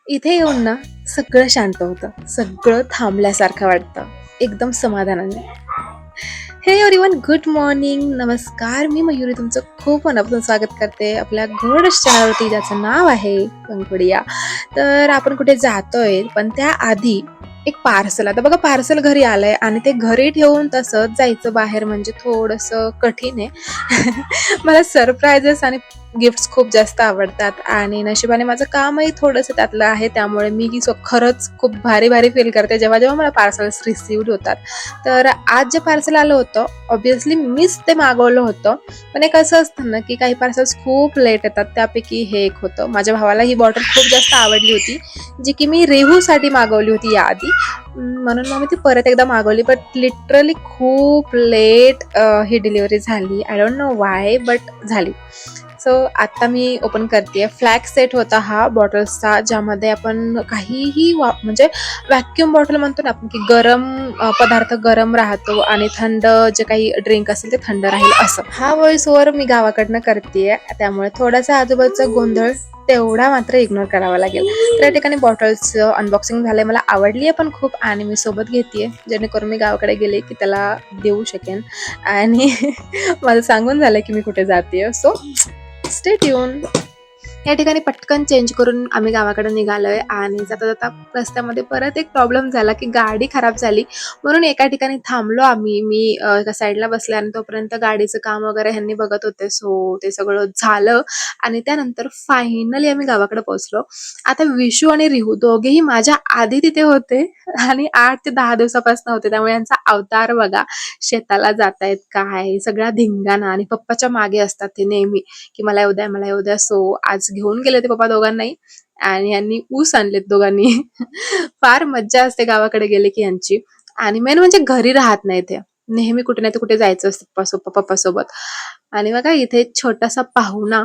इथे येऊन ना सगळं शांत होतं. सगळं थांबल्यासारखं वाटतं. एकदम समाधानाने. हे एव्हरीवन, गुड मॉर्निंग, नमस्कार. मी मयुरी तुमचं खूप मनापासून स्वागत करते आपल्या गोडस चॅनलवरती, ज्याचं नाव आहे पंखुडिया. तर आपण कुठे जातोय, पण त्याआधी एक पार्सल. आता बघा, पार्सल घरी आलंय आणि ते घरी ठेवून तसंच जायचं बाहेर म्हणजे थोडंसं कठीण आहे. मला सरप्राइजेस आणि गिफ्ट्स खूप जास्त आवडतात आणि नशिबाने माझं कामही थोडंसं त्यातलं आहे. त्यामुळे मी ही खरंच खूप भारी भारी फील करते जेव्हा जेव्हा मला पार्सल्स रिसीव्ड होतात. तर आज जे पार्सल आलं होतं, ऑब्व्हियसली मीच ते मागवलं होतं. पण एक असं असतं ना की काही पार्सल्स खूप लेट येतात. त्यापैकी हे एक होतं. माझ्या भावाला ही बॉटल खूप जास्त आवडली होती, जी की मी रेहूसाठी मागवली होती याआधी. म्हणून मग मी ती परत एकदा मागवली. बट लिटरली खूप लेट ही डिलिव्हरी झाली. I don't know why, but झाली. सो आता मी ओपन करते. फ्लॅग सेट होता हा बॉटल्सचा, ज्यामध्ये आपण काहीही म्हणजे व्हॅक्यूम बॉटल म्हणतो ना आपण, की गरम पदार्थ गरम राहतो आणि थंड जे काही ड्रिंक असेल ते थंड राहील असं. हा व्हॉइस ओव्हर मी गावाकडनं करतेय, त्यामुळे थोडासा आजूबाजूचा गोंधळ तेवढा मात्र इग्नोर करावा लागेल. तर या ठिकाणी बॉटल्सचं अनबॉक्सिंग झालंय. मला आवडली आहे पण खूप, आणि मी सोबत घेतेय जेणेकरून मी गावाकडे गेले की त्याला देऊ शकेन. आणि माझं सांगून झालंय की मी कुठे जातेय. So stay tune. या ठिकाणी पटकन चेंज करून आम्ही गावाकडे निघालोय आणि जाता जाता रस्त्यामध्ये परत एक प्रॉब्लेम झाला की गाडी खराब झाली. म्हणून एका ठिकाणी थांबलो आम्ही. मी एका साईडला बसले आणि तोपर्यंत गाडीचं काम वगैरे ह्यांनी बघत होते. सो ते सगळं झालं आणि त्यानंतर फायनली आम्ही गावाकडे पोहोचलो. आता विशू आणि रिहू दोघेही माझ्या आधी तिथे होते आणि 8 ते 10 दिवसापासून होते. त्यामुळे यांचा अवतार बघा. शेताला जातायत काय, सगळा धिंगाणा, आणि पप्पाच्या मागे असतात ते नेहमी की मला येऊ द्या, मला येऊ द्या. सो आज घेऊन गेले ते पप्पा दोघांनाही, आणि यांनी ऊस आणलेत दोघांनी. फार मज्जा असते गावाकडे गेले की यांची. आणि मेन म्हणजे घरी राहत नाही ते, नेहमी कुठे नाही तर कुठे जायचं असतं पप्पा सोबत. आणि बघा इथे एक छोटासा पाहुणा,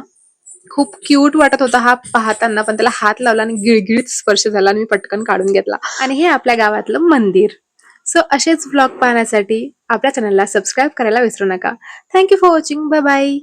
खूप क्यूट वाटत होता हा पाहताना, पण त्याला हात लावला आणि गिळगिळीत स्पर्श झाला आणि मी पटकन काढून घेतला. आणि हे आपल्या गावातलं मंदिर. सो असेच व्लॉग पाहण्यासाठी आपल्या चॅनलला सबस्क्राईब करायला विसरू नका. Thank you for watching. Bye bye.